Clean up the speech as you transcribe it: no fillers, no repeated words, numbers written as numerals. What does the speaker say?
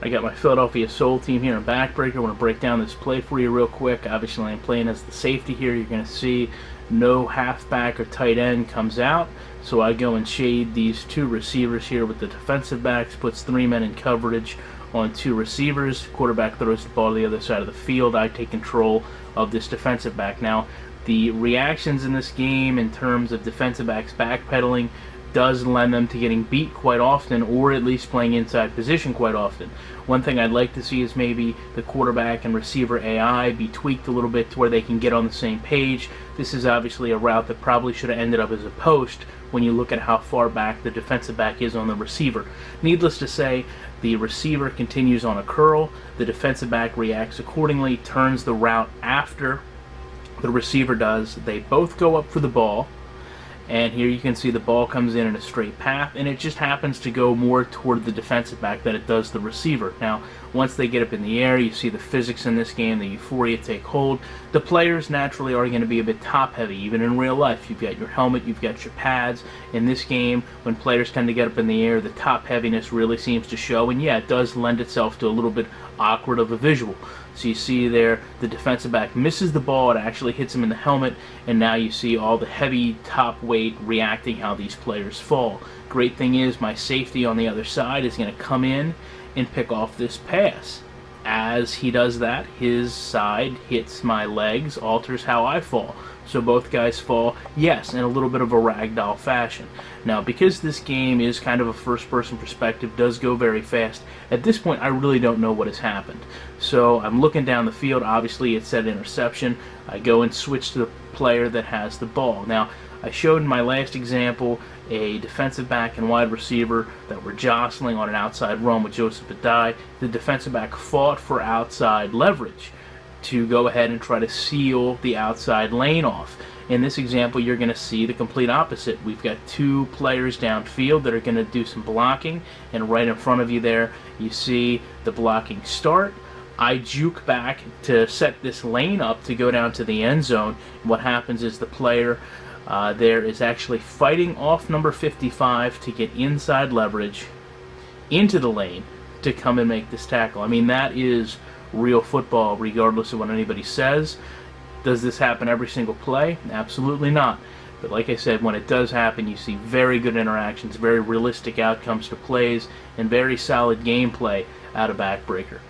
I got my Philadelphia Soul team here in Backbreaker. I want to break down this play for you real quick. Obviously, I'm playing as the safety here. You're going to see no halfback or tight end comes out. So I go and shade these two receivers here with the defensive backs, puts three men in coverage on two receivers. Quarterback throws the ball to the other side of the field. I take control of this defensive back. Now, the reactions in this game in terms of defensive backs backpedaling does lend them to getting beat quite often, or at least playing inside position quite often. One thing I'd like to see is maybe the quarterback and receiver AI be tweaked a little bit to where they can get on the same page. This is obviously a route that probably should have ended up as a post when you look at how far back the defensive back is on the receiver. Needless to say, the receiver continues on a curl, the defensive back reacts accordingly, turns the route after the receiver does. They both go up for the ball, and here you can see the ball comes in a straight path, and it just happens to go more toward the defensive back than it does the receiver. Now, once they get up in the air, you see the physics in this game, the euphoria take hold. The players naturally are going to be a bit top-heavy, even in real life. You've got your helmet, you've got your pads. In this game, when players tend to get up in the air, the top-heaviness really seems to show, and yeah, it does lend itself to a little bit awkward of a visual. So you see there, the defensive back misses the ball, it actually hits him in the helmet, and now you see all the heavy top weight reacting how these players fall. Great thing is, my safety on the other side is going to come in and pick off this pass. As he does that, his side hits my legs, alters how I fall. So both guys fall, yes, in a little bit of a ragdoll fashion. Now, because this game is kind of a first-person perspective, does go very fast, at this point I really don't know what has happened. So I'm looking down the field, obviously it said interception. I go and switch to the player that has the ball. Now, I showed in my last example a defensive back and wide receiver that were jostling on an outside run with Joseph Adai. The defensive back fought for outside leverage to go ahead and try to seal the outside lane off. In this example, you're going to see the complete opposite. We've got two players downfield that are going to do some blocking, and right in front of you there, you see the blocking start. I juke back to set this lane up to go down to the end zone. What happens is the player there is actually fighting off number 55 to get inside leverage into the lane to come and make this tackle. I mean, that is real football, regardless of what anybody says. Does this happen every single play? Absolutely not. But like I said, when it does happen, you see very good interactions, very realistic outcomes to plays, and very solid gameplay out of Backbreaker.